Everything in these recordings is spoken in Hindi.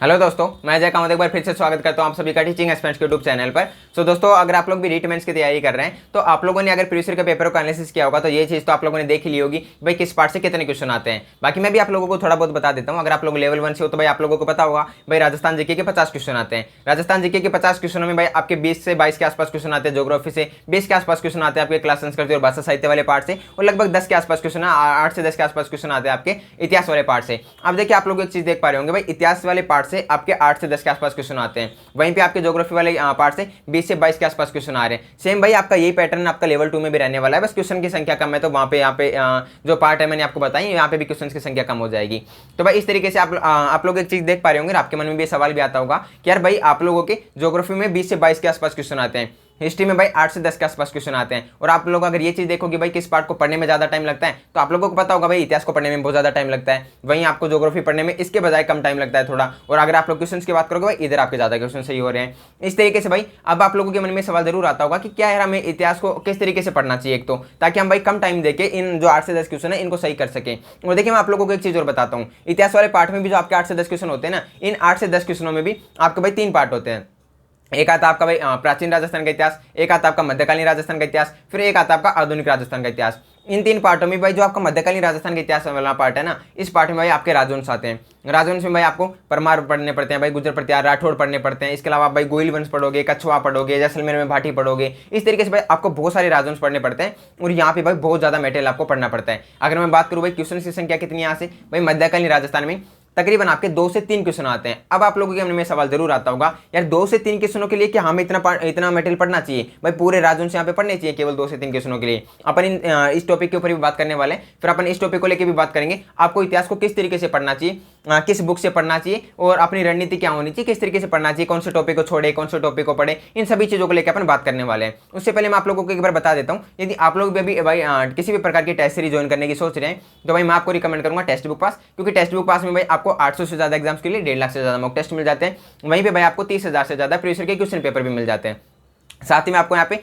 हेलो दोस्तों, मैं अजय कामत एक बार फिर से स्वागत करता हूं आप सभी का टीचिंग एक्सपेंस के यूट्यूब चैनल पर। सो दोस्तों, अगर आप लोग भी रीट मेंस की तैयारी कर रहे हैं तो आप लोगों ने अगर प्रीवियस ईयर के पेपर को एनालिसिस किया होगा तो ये चीज़ तो आप लोगों ने देख ही ली होगी भाई किस पार्ट से कितने क्वेश्चन आते हैं। बाकी मैं भी आप लोगों को थोड़ा बहुत बता देता हूँ। अगर आप लोग लेवल 1 से हो तो भाई आप लोगों को पता होगा भाई राजस्थान जीके के 50 क्वेश्चन आते हैं। राजस्थान जीके के 50 क्वेश्चनों में भाई आपके 20 से 22 के आसपास क्वेश्चन आते हैं, ज्योग्राफी से 20 के आसपास क्वेश्चन आते हैं आपके क्लास संस्कृति और भाषा साहित्य वाले पार्ट से, और लगभग 10 के आसपास क्वेश्चन 8 से 10 के आसपास क्वेश्चन आते हैं आपके इतिहास वाले पार्ट से। अब देखिए आप लोग एक चीज देख पा रहे होंगे भाई इतिहास वाले पार्ट से आपके 8 से 10 के आसपास क्वेश्चन आते हैं, वहीं पे आपके ज्योग्राफी वाले पार्ट से 20 से 22 के आसपास क्वेश्चन आ रहे हैं। सेम भाई आपका यही पैटर्न आपका लेवल 2 में भी रहने वाला है, बस क्वेश्चन की संख्या कम है तो वहां पे यहाँ पे जो पार्ट है मैंने आपको बताई यहाँ पे भी क्वेश्चन की संख्या कम हो जाएगी। तो भाई इस तरीके से आप लोग एक चीज देख पा रहे होंगे, आपके मन में भी सवाल भी आता होगा कि यार भाई आप लोगों के ज्योग्राफी में 20 से 22 के आसपास क्वेश्चन आते हैं, हिस्ट्री में भाई 8 से 10 के आसपास क्वेश्चन आते हैं, और आप लोग अगर ये चीज देखोगे भाई किस पार्ट को पढ़ने में ज्यादा टाइम लगता है तो आप लोगों को पता होगा भाई इतिहास को पढ़ने में बहुत ज्यादा टाइम लगता है, वहीं आपको ज्योग्राफी पढ़ने में इसके बजाय कम टाइम लगता है थोड़ा। और अगर आप लोग क्वेश्चन की बात करोगे भाई इधर आपके ज्यादा क्वेश्चन सही हो रहे हैं। इस तरीके से भाई अब आप लोगों के मन में सवाल जरूर आता होगा कि क्या यार हमें इतिहास को किस तरीके से पढ़ना चाहिए, एक तो ताकि हम भाई कम टाइम देके इन जो 8 से 10 क्वेश्चन है इनको सही कर सकें। और देखिए मैं आप लोगों को एक चीज और बताता हूँ, इतिहास वाले पार्ट में भी जो आपके 8 से 10 क्वेश्चन होते हैं ना, इन 8 से 10 क्वेश्चनों में भी आपके भाई 3 पार्ट होते हैं। एक आता आपका भाई प्राचीन राजस्थान का इतिहास, एक आता आपका मध्यकालीन राजस्थान का इतिहास, फिर एक आता आपका आधुनिक राजस्थान का इतिहास। इन 3 पार्टों में भाई जो आपका मध्यकालीन राजस्थान का इतिहास वाला पार्ट है ना, इस पार्ट में भाई आपके राजवंश आते हैं। राजवंश में भाई आपको परमार पढ़ने पड़ते हैं, भाई गुर्जर प्रतिहार राठौड़ पढ़ने पड़ते हैं। इसके अलावा आप भाई गोइल वंश पढ़ोगे, कछवा पढ़ोगे, जैसलमेर में भाटी पढ़ोगे। इस तरीके से भाई आपको बहुत सारे राजवंश पढ़ने पड़ते हैं और यहाँ पे भाई बहुत ज्यादा मेटेरियल आपको पढ़ना पड़ता है। अगर मैं बात करूँ भाई क्वेश्चन की संख्या कितनी यहाँ से, भाई मध्यकालीन राजस्थान में तकरीबन आपके 2 से 3 क्वेश्चन आते हैं। अब आप लोगों के मन में सवाल जरूर आता होगा यार 2 से 3 क्वेश्चनों के लिए क्या हमें इतना मटेरियल पढ़ना चाहिए, भाई पूरे राजवंश यहाँ पे पढ़ने चाहिए केवल 2 से 3 क्वेश्चनों के लिए। अपन इस टॉपिक के ऊपर भी बात करने वाले हैं, फिर अपन इस टॉपिक को लेकर भी बात करेंगे आपको इतिहास को किस तरीके से पढ़ना चाहिए, किस बुक से पढ़ना चाहिए और अपनी रणनीति क्या होनी चाहिए, किस तरीके से पढ़ना चाहिए, कौन से टॉपिक को छोड़े कौन से टॉपिक को पढ़े, इन सभी चीजों को लेकर अपन बात करने वाले हैं। उससे पहले मैं आप लोगों को एक बार बता देता हूँ, यदि आप लोग भी भाई किसी भी प्रकार की टेस्ट सीरीज ज्वाइन करने की सोच रहे हैं तो भाई मैं आपको रिकमेंड करूंगा टेक्स्ट बुक पास, क्योंकि टेक्स्ट बुक पास में भाई आपको 800 से ज्यादा एग्जाम्स के लिए 1.5 लाख से ज्यादा मॉक टेस्ट मिल जाते हैं, वहीं पे भाई आपको 30,000 से ज्यादा प्रीवियस ईयर के क्वेश्चन पेपर भी मिल जाते हैं। साथ ही में आपको यहाँ पे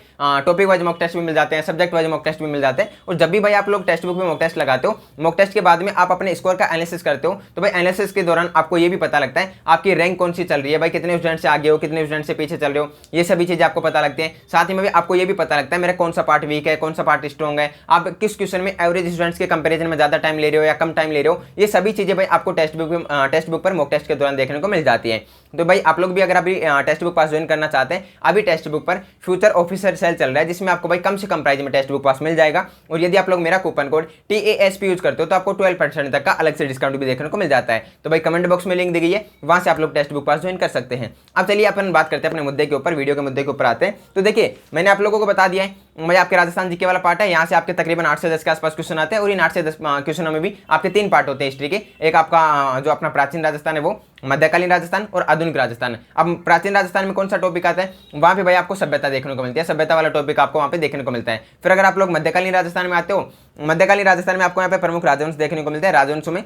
टॉपिक वाइज मॉक टेस्ट भी मिल जाते हैं, सब्जेक्ट वाइज मॉक टेस्ट भी मिल जाते हैं। और जब भी भाई आप लोग टेक्स्ट बुक में मॉक टेस्ट लगाते हो, मॉक टेस्ट के बाद में आप अपने स्कोर का एनालिसिस करते हो, तो भाई एनालिसिस के दौरान आपको ये भी पता लगता है आपकी रैंक कौन सी चल रही है, भाई कितने स्टूडेंट से आगे हो, कितने स्टूडेंट से पीछे चल रहे हो, ये सभी चीजें आपको पता लगती है। साथ ही में भी आपको ये भी पता लगता है मेरा कौन सा पार्ट वीक है, कौन सा पार्ट स्ट्रॉन्ग है, आप किस क्वेश्चन में एवरेज स्टूडेंट्स के कंपेरिजन में ज्यादा टाइम ले रहे हो या कम टाइम ले रहे हो, ये सभी चीजें भाई आपको टेक्स्ट बुक पर मॉक टेस्ट के दौरान देखने को मिल जाती है। तो भाई आप लोग भी अगर अभी टेक्स्ट बुक पास ज्वाइन करना चाहते हैं, अभी टेक्स्ट बुक पर फ्यूचर ऑफिसर सेल चल रहा है जिसमें आपको भाई कम से कम प्राइस में टेक्स्ट बुक पास मिल जाएगा। और यदि आप लोग मेरा कूपन कोड TASP यूज करते हो तो आपको 12% तक का अलग से डिस्काउंट भी देखने को मिल जाता है। तो भाई कमेंट बॉक्स में लिंक दी गई है, वहां से आप लोग टेक्स्ट बुक पास ज्वाइन कर सकते हैं। अब चलिए अपन बात करते हैं अपने मुद्दे के ऊपर, वीडियो के मुद्दे के ऊपर आते हैं। तो देखिए मैंने आप लोगों को बता दिया है भाई आपके राजस्थान जीके वाला पार्ट है, यहाँ से आपके तकरीबन 8 से 10 के आसपास क्वेश्चन आते हैं, और इन 8 से 10 क्वेश्चनों में भी आपके 3 पार्ट होते हैं हिस्ट्री के। एक आपका जो अपना प्राचीन राजस्थान है वो, मध्यकालीन राजस्थान और आधुनिक राजस्थान। अब प्राचीन राजस्थान में कौन सा टॉपिक आता है, वहां पे भाई आपको सभ्यता देखने को मिलती है, सभ्यता वाला टॉपिक आपको वहां पे देखने को मिलता है। फिर अगर आप लोग मध्यकालीन राजस्थान में आते हो, मध्यकालीन राजस्थान में आपको यहाँ पे प्रमुख राजवंश देखने को मिलते हैं। राजवंशों में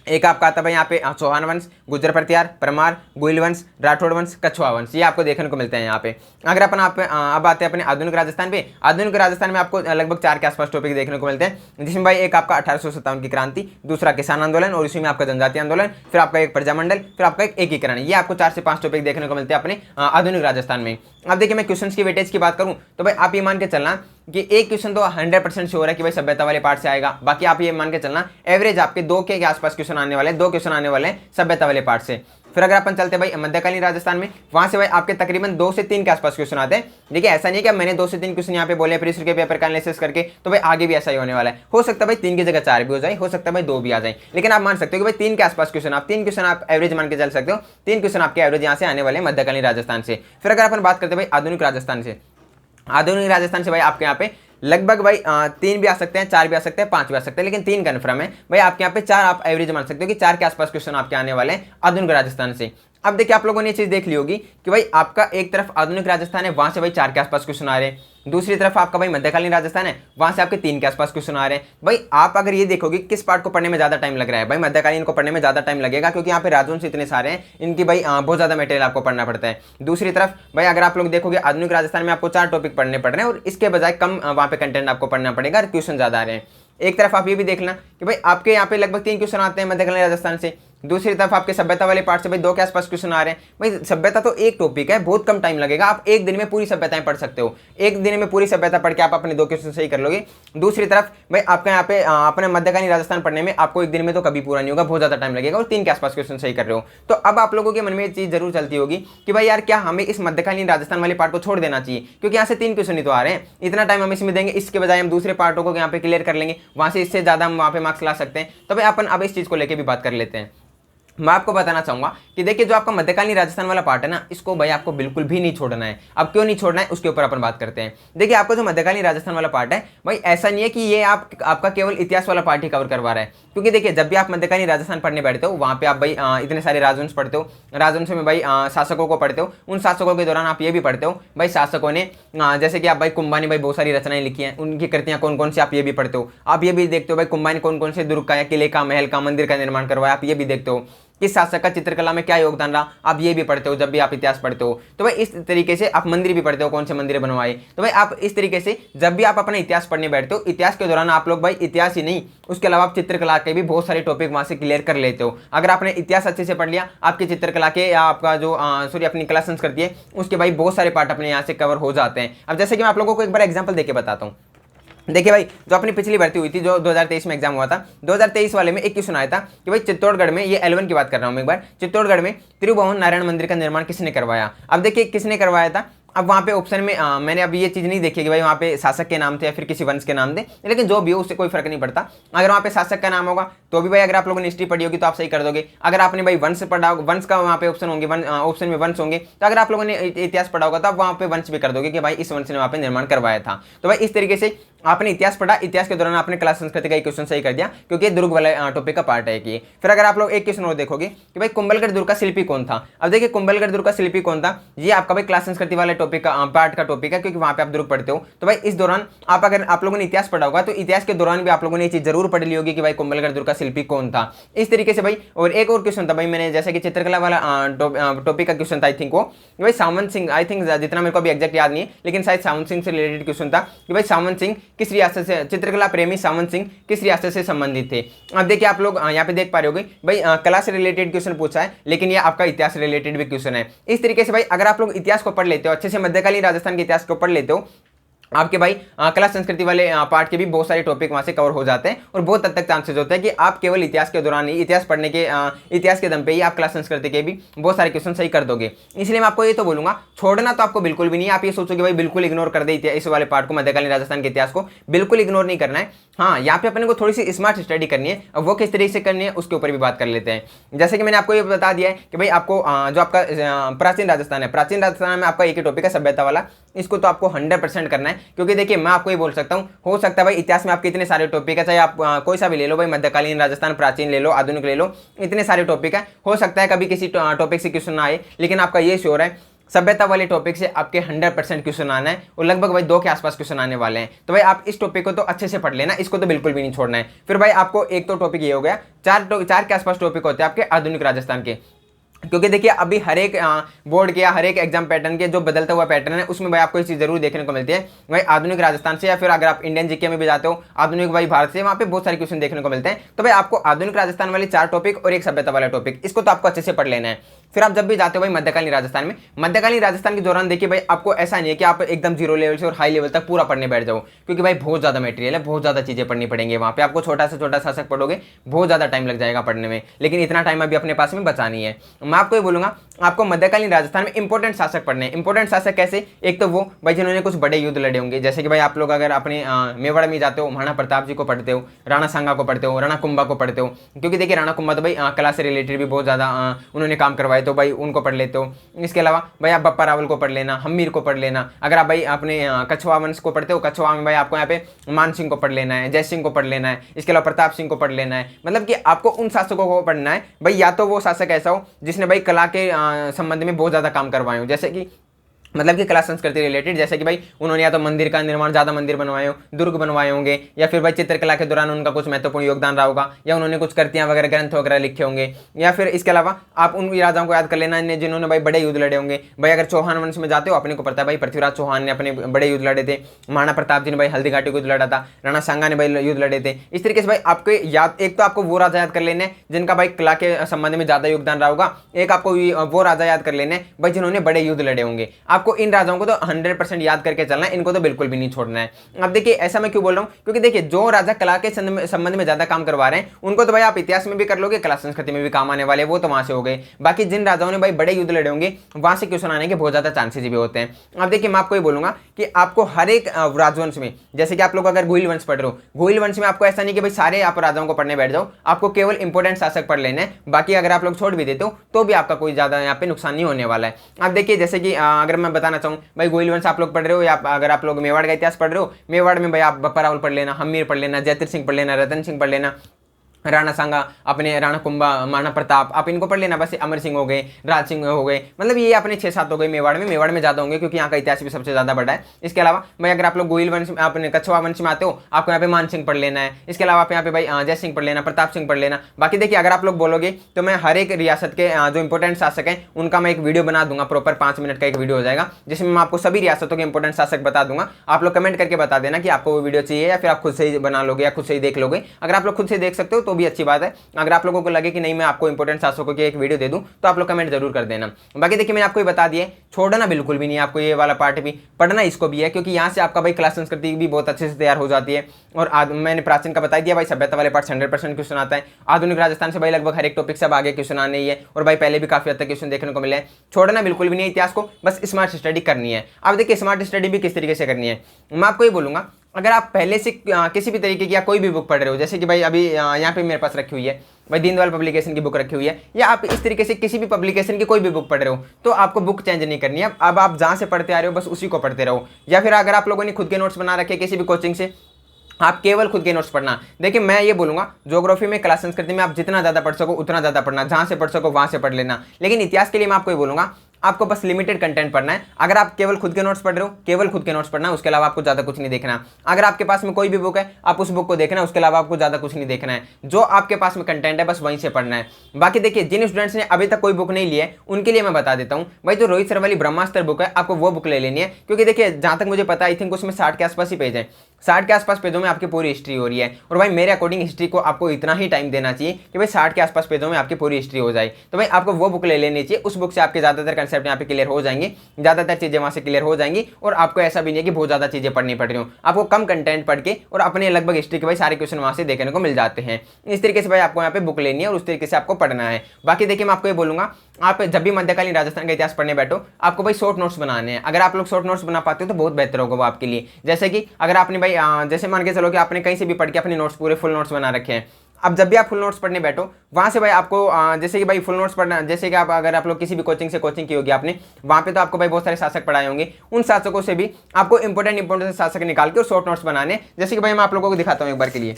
एक आपका आता है यहाँ पे चौहान वंश, गुर्जर प्रतिहार, परमार, गोइल वंश, राठौड़ वंश, कछवा वंश, ये आपको देखने को मिलते हैं यहाँ पे। अगर अपन अब आते हैं अपने आधुनिक राजस्थान पे, आधुनिक राजस्थान में आपको लगभग 4 के आसपास टॉपिक देखने को मिलते हैं, जिसमें भाई एक आपका 1857 की क्रांति, दूसरा किसान आंदोलन और इसी में आपका जनजाति आंदोलन, फिर आपका एक प्रजामंडल, फिर आपका एक एकीकरण। ये आपको 4 से 5 टॉपिक देखने को मिलते हैं अपने आधुनिक राजस्थान में। अब देखिए मैं क्वेश्चन की वेटेज की बात करूँ तो भाई आप ये मान के चलना कि एक क्वेश्चन तो 100% श्योर है कि भाई सभ्यता वाले पार्ट से आएगा, बाकी आप ये मान के चलना एवरेज आपके 2 के आसपास क्वेश्चन आने वाले, 2 क्वेश्चन आने वाले हैं सभ्यता वाले पार्ट से। फिर अगर अपन चलते भाई मध्यकालीन राजस्थान में, वहां से भाई आपके तकरीबन 2 से 3 के आसपास क्वेश्चन आते हैं। देखिए ऐसा नहीं है कि मैंने 2 से 3 क्वेश्चन यहाँ पे बोले प्रीवियस ईयर के पेपर का एनालिसिस करके, तो भाई आगे भी ऐसा ही होने वाला है। हो सकता है भाई 3 की जगह 4 भी हो जाए, हो सकता है भाई 2 भी आ जाए, लेकिन आप मान सकते हो कि भाई 3 के आसपास क्वेश्चन, आप 3 क्वेश्चन आप एवरेज मान के चल सकते हो, 3 क्वेश्चन आपके एवरेज यहाँ से आने वाले मध्यकालीन राजस्थान से। फिर अगर अपन बात करते हैं भाई आधुनिक राजस्थान से, आधुनिक राजस्थान से भाई आपके यहाँ पे लगभग भाई 3 भी आ सकते हैं, 4 भी आ सकते हैं, 5 भी आ सकते हैं, लेकिन 3 कन्फर्म है भाई। आपके यहाँ पे 4 आप एवरेज मान सकते हो कि 4 के आसपास क्वेश्चन आपके आने वाले हैं आधुनिक राजस्थान से। अब देखिए आप लोगों ने ये चीज देख ली होगी कि भाई आपका एक तरफ आधुनिक राजस्थान है, वहां से भाई 4 के आसपास क्वेश्चन आ रहे हैं, दूसरी तरफ आपका भाई मध्यकालीन राजस्थान है, वहां से आपके 3 के आसपास क्वेश्चन आ रहे हैं। भाई आप अगर ये देखोगे किस पार्ट को पढ़ने में ज्यादा टाइम लग रहा है, भाई मध्यकालीन को पढ़ने में ज्यादा टाइम लगेगा, क्योंकि यहाँ पे राजवंश इतने सारे हैं, इनकी भाई बहुत ज्यादा मटेरियल आपको पढ़ना पड़ता है। दूसरी तरफ भाई अगर आप लोग देखोगे आधुनिक राजस्थान में आपको 4 टॉपिक पढ़ने पड़ रहे हैं, और इसके बजाय कम वहां पे कंटेंट आपको पढ़ना पड़ेगा और क्वेश्चन ज्यादा आ रहे हैं। एक तरफ आप ये भी देखना कि भाई आपके यहाँ पे लगभग 3 क्वेश्चन आते हैं मध्यकालीन राजस्थान से, दूसरी तरफ आपके सभ्यता वाले पार्ट से भाई 2 के आसपास क्वेश्चन आ रहे हैं। भाई सभ्यता तो एक टॉपिक है, बहुत कम टाइम लगेगा, आप एक दिन में पूरी सभ्यताएं पढ़ सकते हो, एक दिन में पूरी सभ्यता पढ़ के आप अपने 2 क्वेश्चन सही कर लोगे। दूसरी तरफ भाई आपका यहाँ पे अपने मध्यकालीन राजस्थान पढ़ने में आपको एक दिन में तो कभी पूरा नहीं होगा, बहुत ज्यादा टाइम लगेगा, और 3 के आसपास क्वेश्चन सही कर रहे हो। तो अब आप लोगों के मन में ये चीज जरूर चलती होगी कि भाई यार क्या हमें इस मध्यकालीन राजस्थान वाले पार्ट को छोड़ देना चाहिए, क्योंकि यहाँ से 3 क्वेश्चन ही तो आ रहे हैं, इतना टाइम हम इसमें देंगे, इसके बजाय हम दूसरे पार्टों को यहाँ पे क्लियर कर लेंगे, वहां से इससे ज्यादा हम वहां पे मार्क्स ला सकते हैं। तो भाई अपन अब इस चीज को लेकर भी बात कर लेते हैं। मैं आपको बताना चाहूंगा कि देखिए जो आपका मध्यकालीन राजस्थान वाला पार्ट है ना, इसको भाई आपको बिल्कुल भी नहीं छोड़ना है। अब क्यों नहीं छोड़ना है उसके ऊपर अपन बात करते हैं। देखिए आपका जो मध्यकालीन राजस्थान वाला पार्ट है भाई ऐसा नहीं है कि ये आपका केवल इतिहास वाला पार्ट ही कवर करवा रहा है, क्योंकि देखिए जब भी आप मध्यकालीन राजस्थान पढ़ने बैठते हो वहां पे आप भाई इतने सारे राजवंश पढ़ते हो, राजवंश में भाई शासकों को पढ़ते हो, उन शासकों के दौरान आप ये भी पढ़ते हो भाई शासकों ने जैसे कि आप भाई कुंभा ने भाई बहुत सारी रचनाएं लिखी हैं, उनकी कृतियां कौन कौन सी आप ये भी पढ़ते हो। आप ये भी देखते हो भाई कुंभा ने कौन कौन से दुर्ग का या किले का, महल का, मंदिर का निर्माण करवाया, आप ये भी देखते हो। किस शासक का चित्रकला में क्या योगदान रहा, आप ये भी पढ़ते हो जब भी आप इतिहास पढ़ते हो। तो भाई इस तरीके से आप मंदिर भी पढ़ते हो, कौन से मंदिर बनवाए। तो भाई आप इस तरीके से जब भी आप अपना इतिहास पढ़ने बैठते हो, इतिहास के दौरान आप लोग भाई इतिहास ही नहीं उसके अलावा आप चित्रकला के भी बहुत सारे टॉपिक वहां से क्लियर कर लेते हो। अगर आपने इतिहास अच्छे से पढ़ लिया, आपकी चित्रकला के या आपका जो सॉरी अपनी कला संस्कृति है उसके भाई बहुत सारे पार्ट अपने यहाँ से कवर हो जाते हैं। अब जैसे कि मैं आप लोगों को एक बार एग्जाम्पल देके बताता हूँ। देखिए भाई जो अपनी पिछली भर्ती हुई थी, जो 2023 में एग्जाम हुआ था, 2023 वाले में एक क्वेश्चन आया था कि भाई चित्तौड़गढ़ में, ये L1 की बात कर रहा हूं मैं एक बार, चित्तौड़गढ़ में त्रिभुवन नारायण मंदिर का निर्माण किसने करवाया। अब देखिए किसने करवाया था। अब वहाँ पे ऑप्शन में मैंने अभी ये चीज़ नहीं देखी कि भाई वहाँ पे शासक के नाम थे या फिर किसी वंश के नाम थे, लेकिन जो भी हो उससे कोई फर्क नहीं पड़ता। अगर वहाँ पे शासक का नाम होगा तो भी भाई अगर आप लोगों ने हिस्ट्री पढ़ी होगी तो आप सही कर दोगे। अगर आपने भाई वंश पढ़ा होगा, वंश का वहाँ पे ऑप्शन होंगे, ऑप्शन में वंश होंगे, तो अगर आप लोगों ने इतिहास पढ़ा होगा तो आप वहाँ पे वंश भी कर दोगे कि भाई इस वंश ने वहाँ पे निर्माण करवाया था। तो भाई इस तरीके से आपने इतिहास पढ़ा, इतिहास के दौरान आपने कला संस्कृति का एक क्वेश्चन सही कर दिया, क्योंकि दुर्ग वाला टॉपिक का पार्ट है कि। फिर अगर आप लोग एक क्वेश्चन और देखोगे कि भाई कुंभलगढ़ दुर्ग का शिल्पी कौन था। अब देखिए कुंभलगढ़ दुर्ग का शिल्पी कौन था, ये आपका भाई कला संस्कृति वाले टॉपिक का पार्ट का टॉपिक है, क्योंकि वहां पे आप दुर्ग पढ़ते हो। तो भाई इस दौरान आप अगर आप लोगों ने इतिहास पढ़ा होगा तो इतिहास के दौरान भी आप लोगों ने ये चीज जरूर पढ़ ली होगी कि भाई कुंभलगढ़ दुर्ग का शिल्पी कौन था। इस तरीके से भाई। और एक और क्वेश्चन था भाई, मैंने जैसे कि चित्रकला वाला टॉपिक का क्वेश्चन था, आई थिंक वो भाई सावंत सिंह, आई थिंक जितना मेरे को अभी एग्जैक्ट याद नहीं है, लेकिन शायद सावंत सिंह से रिलेटेड क्वेश्चन था कि भाई सावंत सिंह किस रियासत से, चित्रकला प्रेमी सावंत सिंह किस रियासत से संबंधित थे। अब देखिए आप लोग यहाँ पे देख पा रहे होगे भाई कला से रिलेटेड क्वेश्चन पूछा है, लेकिन ये आपका इतिहास से रिलेटेड भी क्वेश्चन है। इस तरीके से भाई अगर आप लोग इतिहास को पढ़ लेते हो अच्छे से, मध्यकालीन राजस्थान के इतिहास को पढ़ लेते हो, आपके भाई कला संस्कृति वाले पार्ट के भी बहुत सारे टॉपिक वहां से कवर हो जाते हैं, और बहुत हद तक चांसेस होते हैं कि आप केवल इतिहास के दौरान ही, इतिहास पढ़ने के इतिहास के दम पे ही आप कला संस्कृति के भी बहुत सारे क्वेश्चन सही कर दोगे। इसलिए मैं आपको ये तो बोलूंगा, छोड़ना तो आपको बिल्कुल भी नहीं है। आप ये सोचोगे भाई बिल्कुल इग्नोर कर दे इस वाले पार्ट को, मध्यकालीन राजस्थान के इतिहास को बिल्कुल इग्नोर नहीं करना है। हाँ, यहाँ पे अपने को थोड़ी सी स्मार्ट स्टडी करनी है, अब वो किस तरीके से करनी है उसके ऊपर भी बात कर लेते हैं। जैसे कि मैंने आपको ये बता दिया है कि भाई आपको जो आपका प्राचीन राजस्थान है, प्राचीन राजस्थान में आपका एक ही टॉपिक है सभ्यता वाला, इसको तो आपको 100% करना है। क्योंकि देखिए मैं आपको ये बोल सकता हूँ, हो सकता है भाई इतिहास में आपके इतने सारे टॉपिक है, चाहे आप कोई सा भी ले लो भाई, मध्यकालीन राजस्थान, प्राचीन ले लो, आधुनिक ले लो, इतने सारे टॉपिक है, हो सकता है कभी किसी टॉपिक से क्वेश्चन ना आए, लेकिन आपका ये श्योर है सभ्यता वाले टॉपिक से आपके 100% क्वेश्चन आना है, और लगभग भाई 2 के आसपास क्वेश्चन आने वाले हैं। तो भाई आप इस टॉपिक को तो अच्छे से पढ़ लेना, इसको तो बिल्कुल भी नहीं छोड़ना है। फिर भाई आपको एक तो टॉपिक ये हो गया, 4 के आसपास टॉपिक होते हैं आपके आधुनिक राजस्थान के। क्योंकि देखिए अभी हर एक बोर्ड के या हर एक एग्जाम पैटर्न के जो बदलता हुआ पैटर्न है, उसमें भाई आपको ये चीज जरूर देखने को मिलती है भाई आधुनिक राजस्थान से, या फिर अगर आप इंडियन जीके में भी जाते हो आधुनिक भाई भारत से, वहाँ पे बहुत सारे क्वेश्चन देखने को मिलते हैं। तो भाई आपको आधुनिक राजस्थान वाले 4 टॉपिक और एक सभ्यता वाला टॉपिक, इसको तो आपको अच्छे से पढ़ लेना है। फिर आप जब भी जाते हो भाई मध्यकालीन राजस्थान में, मध्यकालीन राजस्थान के दौरान देखिए भाई आपको ऐसा नहीं है कि आप एकदम 0 लेवल से और हाई लेवल तक पूरा पढ़ने बैठ जाओ, क्योंकि भाई बहुत ज्यादा मटेरियल है, बहुत ज्यादा चीजें पढ़नी पड़ेंगे वहाँ पे। आपको छोटा से छोटा शासक पढ़ोगे बहुत ज्यादा टाइम लग जाएगा पढ़ने में, लेकिन इतना टाइम अभी अपने पास में बचा नहीं है। मैं आपको ये बोलूंगा आपको मध्यकालीन राजस्थान में इंपॉर्टेंट शासक पढ़ने हैं। इंपॉर्टेंट शासक कैसे, एक तो वो भाई जिन्होंने कुछ बड़े युद्ध लड़े होंगे, जैसे कि भाई आप लोग अगर अपने मेवाड़ में जाते हो, महाराणा प्रताप जी को पढ़ते हो, राणा सांगा को पढ़ते हो, राणा कुंभा को पढ़ते हो, क्योंकि देखिए राणा कुंभा तो भाई कला से रिलेटेड भी बहुत ज्यादा उन्होंने काम करवाए, तो भाई उनको पढ़ लेते हो। इसके अलावा भाई आप बप्पा रावल को पढ़ लेना, हम्मीर को पढ़ लेना। अगर आप भाई अपने कछवा वंश को पढ़ते हो, कछवा में भाई आपको यहाँ पे मान सिंह को पढ़ लेना है, जय सिंह को पढ़ लेना है, इसके अलावा प्रताप सिंह को पढ़ लेना है। मतलब कि आपको उन शासकों को पढ़ना है भाई, या तो वो शासक ऐसा हो जिसने भाई कला के संबंध में बहुत ज्यादा काम करवाए हो, जैसे कि मतलब कि कला संस्कृति रिलेटेड, जैसे कि भाई उन्होंने या तो मंदिर का निर्माण, ज़्यादा मंदिर बनवाए हो, दुर्ग बनवाए होंगे, या फिर भाई चित्रकला के दौरान उनका कुछ महत्वपूर्ण योगदान रहा होगा, या उन्होंने कुछ कृतियां वगैरह, ग्रंथ वगैरह लिखे होंगे। या फिर इसके अलावा आप उन राजाओं को याद कर लेना जिन्होंने भाई बड़े युद्ध लड़े होंगे। भाई अगर चौहान वंश में जाते हो, अपने को पता है भाई पृथ्वीराज चौहान ने अपने बड़े युद्ध लड़े थे, महाराणा प्रताप जी ने भाई हल्दी घाटी को युद्ध लड़ा था, राणा सांगा ने भाई युद्ध लड़े थे। इस तरीके से भाई आपको याद, एक तो आपको वो राजा याद कर लेने जिनका भाई कला के संबंध में ज्यादा योगदान रहा होगा, एक आपको वो राजा याद कर लेने भाई जिन्होंने बड़े युद्ध लड़े होंगे। आपको इन राजाओं को तो 100% याद करके चलना है, इनको तो बिल्कुल भी नहीं छोड़ना है। अब देखिए ऐसा मैं क्यों बोल रहा हूं, क्योंकि देखिए जो राजा कला के संबंध में ज्यादा काम करवा रहे हैं उनको तो भाई आप इतिहास में भी कर लोगे, कला संस्कृति में भी काम आने वाले, वो तो वहां से हो गए। बाकी जिन राजाओं ने भाई बड़े युद्ध लड़े होंगे वहां से क्वेश्चन आने के बहुत ज्यादा चांसेस भी होते हैं। अब देखिए मैं आपको ये बोलूंगा कि आपको हर एक राजवंश में, जैसे कि आप लोग अगर गोइल वंश पढ़ रहे हो, गोइल वंश में आपको ऐसा नहीं कि भाई सारे आप राजाओं को पढ़ने बैठ जाओ, आपको केवल इंपोर्टेंट शासक पढ़ लेना है। बाकी अगर आप लोग छोड़ भी देते हो तो भी आपका कोई ज्यादा यहाँ पे नुकसान नहीं होने वाला है। अब देखिए जैसे कि अगर मैं बताना चाहूँ भाई गोइल वंश आप लोग पढ़ रहे हो, या अगर आप लोग मेवाड़ का इतिहास पढ़ रहे हो, मेवाड़ में भाई आप बप्पा रावल पढ़ लेना, हमीर पढ़ लेना, जयतिर सिंह पढ़ लेना, रतन सिंह पढ़ लेना, राणा सांगा, अपने राणा कुंभा, महाराणा प्रताप, आप इनको पढ़ लेना। बस अमर सिंह हो गए, राज सिंह हो गए, मतलब ये अपने 6-7 हो गए मेवाड़ में ज्यादा होंगे क्योंकि यहाँ का इतिहास भी सबसे ज्यादा बड़ा है। इसके अलावा भाई अगर आप लोग गोइल वंश, अपने कछवा वंश में आते हो, आपको यहाँ पे मान सिंह पढ़ लेना है। इसके अलावा आप यहाँ पे भाई जय सिंह पढ़ लेना, प्रताप सिंह पढ़ लेना। बाकी देखिए अगर आप लोग बोलोगे तो मैं हर एक रियासत के जो इंपोर्टेंट शासक हैं उनका मैं एक वीडियो बना दूंगा, प्रॉपर 5 मिनट का एक वीडियो हो जाएगा जिसमें मैं आपको सभी रियासतों के इंपोर्टेंट शासक बता दूंगा। आप लोग कमेंट करके बता देना कि आपको वो वीडियो चाहिए, या फिर आप खुद से ही बना लोगे या खुद से ही देख लोगे। अगर आप लोग खुद से देख सकते हो तो भी अच्छी बात है, अगर आप लोगों को लगे कि नहीं मैं आपको इंपोर्टेंट शासकों की एक वीडियो दे दूं तो आप लोग कमेंट जरूर कर देना। बाकी देखिए मैंने आपको ये बता दिया, छोड़ना बिल्कुल भी नहीं है आपको, ये वाला पार्ट भी पढ़ना इसको भी है, क्योंकि यहाँ से आपका भाई कला संस्कृति भी बहुत अच्छे से तैयार हो जाती है। और मैंने प्राचीन का बता दिया भाई, सभ्यता वाले पार्ट 100% क्वेश्चन आता है। आधुनिक राजस्थान से भाई लगभग हर एक टॉपिक से अब आगे क्वेश्चन आने ही है, और भाई पहले भी काफी हद तक क्वेश्चन देखने को मिले हैं। छोड़ना बिल्कुल भी नहीं है इतिहास को, बस स्मार्ट स्टडी करनी है। अब देखिए स्मार्ट स्टडी भी किस तरीके से करनी है, मैं आपको ये बोलूंगा। अगर आप पहले से किसी भी तरीके की या कोई भी बुक पढ़ रहे हो, जैसे कि भाई अभी यहाँ पे मेरे पास रखी हुई है भाई दीनदयाल पब्लिकेशन की बुक रखी हुई है, या आप इस तरीके से किसी भी पब्लिकेशन की कोई भी बुक पढ़ रहे हो, तो आपको बुक चेंज नहीं करनी है। अब आप जहाँ से पढ़ते आ रहे हो बस उसी को पढ़ते रहो। या फिर अगर आप लोगों ने खुद के नोट्स बना रखे किसी भी कोचिंग से, आप केवल खुद के नोट्स पढ़ना। देखिए मैं ये बोलूंगा ज्योग्राफी में, कला संस्कृति में आप जितना ज्यादा पढ़ सको उतना ज्यादा पढ़ना, जहां से पढ़ सको वहां से पढ़ लेना। लेकिन इतिहास के लिए मैं आपको ये बोलूंगा आपको बस लिमिटेड कंटेंट पढ़ना है। अगर आप केवल खुद के नोट्स पढ़ रहे हो, केवल खुद के नोट्स पढ़ना, उसके अलावा आपको ज्यादा कुछ नहीं देखना। अगर आपके पास में कोई भी बुक है आप उस बुक को देखना, उसके अलावा आपको ज्यादा कुछ नहीं देखना है। जो आपके पास में कंटेंट है बस वहीं से पढ़ना है। बाकी देखिए जिन स्टूडेंट्स ने अभी तक कोई बुक नहीं ली है उनके लिए मैं बता देता हूँ भाई, जो रोहित सर वाली ब्रह्मास्त्र बुक है आपको वो बुक ले लेनी है, क्योंकि देखिए जहां तक मुझे पता आई थिंक उसमें 60 के आसपास ही पेज है। 60 के आसपास पेजों में आपकी पूरी हिस्ट्री हो रही है। और भाई मेरे अकॉर्डिंग हिस्ट्री को आपको इतना ही टाइम देना चाहिए कि भाई 60 के आसपास पेजों में आपकी पूरी हिस्ट्री हो जाए। तो भाई आपको वो बुक ले लेनी चाहिए, उस बुक से आपके ज्यादातर कंसेप्ट यहाँ पे क्लियर हो जाएंगे, ज्यादातर चीजें वहां से क्लियर हो जाएंगी। और आपको ऐसा भी नहीं है कि बहुत ज्यादा चीजें पढ़नी पड़ रही हो, आपको कम कंटेंट पढ़ के और अपने लगभग हिस्ट्री के भाई सारे क्वेश्चन वहां से देखने को मिल जाते हैं। इस तरीके से भाई आपको यहाँ पे बुक लेनी है और उस तरीके से आपको पढ़ना है। बाकी देखिए मैं आपको ये बोलूंगा, आप जब भी मध्यकालीन राजस्थान का इतिहास पढ़ने बैठो आपको भाई शॉर्ट नोट्स बनाने हैं। अगर आप लोग शॉर्ट नोट्स बना पाते हो तो बहुत बेहतर होगा वो आपके लिए। जैसे कि अगर आपने भाई जैसे मान के चलो कि आपने कहीं से भी पढ़ के अपने नोट्स पूरे फुल नोट्स बना रखे हैं, अब जब भी आप फुल नोट्स पढ़ने बैठो वहां से भाई आपको जैसे कि भाई फुल नोट्स पढ़ना, जैसे कि आप अगर आप लोग किसी भी कोचिंग से कोचिंग की होगी आपने, वहां पे तो आपको भाई बहुत सारे शासक पढ़ाए होंगे, उन शासकों से भी आपको इंपोर्टेंट शासक निकाल के और शॉर्ट नोट्स बनाने। जैसे कि भाई मैं आप लोगों को दिखाता हूँ एक बार के लिए।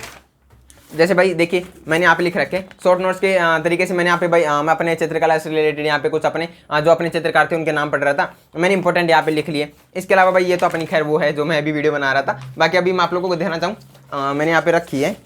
जैसे भाई देखिए मैंने यहाँ पे लिख रखे शॉर्ट नोट्स के तरीके से। मैंने यहाँ पे भाई मैं अपने चित्रकला से रिलेटेड यहाँ पे कुछ अपने जो अपने चित्रकार थे उनके नाम पढ़ रहा था, मैंने इंपॉर्टेंट यहाँ पे लिख लिए। इसके अलावा भाई ये तो अपनी खैर वो है जो मैं अभी वीडियो बना रहा था। बाकी अभी मैं आप लोगों को दिखाना चाहूँ, मैंने यहाँ पे रखी है।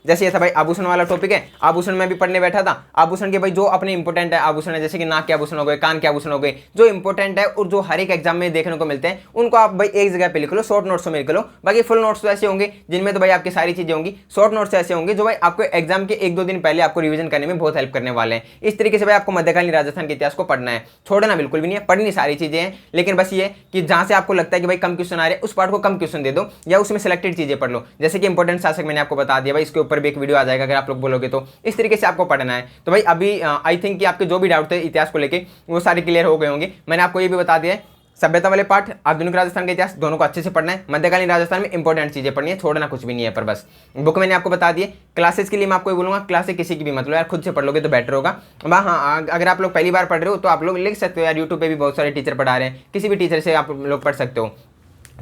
जैसे ये था भाई आभूषण वाला टॉपिक है, आभूषण में भी पढ़ने बैठा था। आभूषण के भाई जो अपने इंपॉर्टेंट है आभूषण है, जैसे कि नाक के आभूषण हो गए, कान के आभूषण हो गए, जो इंपॉर्टेंट है और जो हर एक एग्जाम में देखने को मिलते हैं उनको आप भाई एक जगह पे लिख लो, शॉर्ट नोट्स में लिख लो। बाकी फुल नोट्स तो ऐसे होंगे जिनमें तो भाई आपकी सारी चीजें होंगी। शॉर्ट नोट्स ऐसे होंगे जो भाई आपको एग्जाम के 1-2 दिन पहले आपको रिविजन करने में बहुत हेल्प करने वाले हैं। इस तरीके से भाई आपको मध्यकालीन राजस्थान के इतिहास को पढ़ना है, छोड़ना बिल्कुल भी नहीं है। पढ़नी सारी चीजें हैं, लेकिन बस ये कि जहां से आपको लगता है कि भाई कम क्वेश्चन आ रहे हैं उस पार्ट को कम क्वेश्चन दे दो, या उसमें सिलेक्टेड चीजें पढ़ लो। जैसे कि इंपॉर्टेंट शासक मैंने आपको बता दिया भाई, इसके ऊपर भी एक वीडियो आ जाएगा अगर आप लोग बोलोगे तो। इस तरीके से आपको पढ़ना है। तो भाई अभी आई थिंक कि आपके जो भी डाउट थे इतिहास को लेके वो सारे क्लियर हो गए होंगे। मैंने आपको ये भी बता दिया है, सभ्यता वाले पार्ट, आधुनिक राजस्थान का इतिहास, दोनों को अच्छे से पढ़ना है। मध्यकालीन राजस्थान में इंपॉर्टेंट चीजें पढ़नी है, छोड़ना कुछ भी नहीं है। पर बस बुक मैंने आपको बता दी है। क्लासेस के लिए मैं आपको बोलूंगा क्लासेस किसी की भी मतलब यार खुद से पढ़ लोगे तो बेटर होगा। हाँ अगर आप लोग पहली बार पढ़ रहे हो तो आप लोग लिख सकते हो यार, यूट्यूब पे भी बहुत सारे टीचर पढ़ा रहे हैं, किसी भी टीचर से आप लोग पढ़ सकते हो।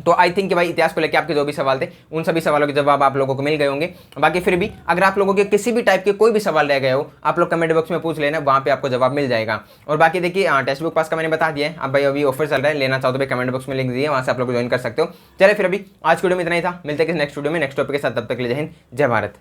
तो आई थिंक कि भाई इतिहास को लेकर आपके जो भी सवाल थे उन सभी सवालों के जवाब आप लोगों को मिल गए होंगे। बाकी फिर भी अगर आप लोगों के किसी भी टाइप के कोई भी सवाल रह गए हो, आप लोग कमेंट बॉक्स में पूछ लेना, वहाँ पे आपको जवाब मिल जाएगा। और बाकी देखिए टेक्स्ट बुक पास का मैंने बता दिया है, अब भाई अभी ऑफर चल रहा है, लेना चाहो तो भाई कमेंट बॉक्स में लिंक दिए, वहाँ से आप लोग ज्वाइन कर सकते हो। चले फिर अभी आज की वीडियो में इतना ही था, मिलते हैं नेक्स्ट वीडियो में नेक्स्ट टॉपिक के साथ, तब तक के लिए जय हिंद जय भारत।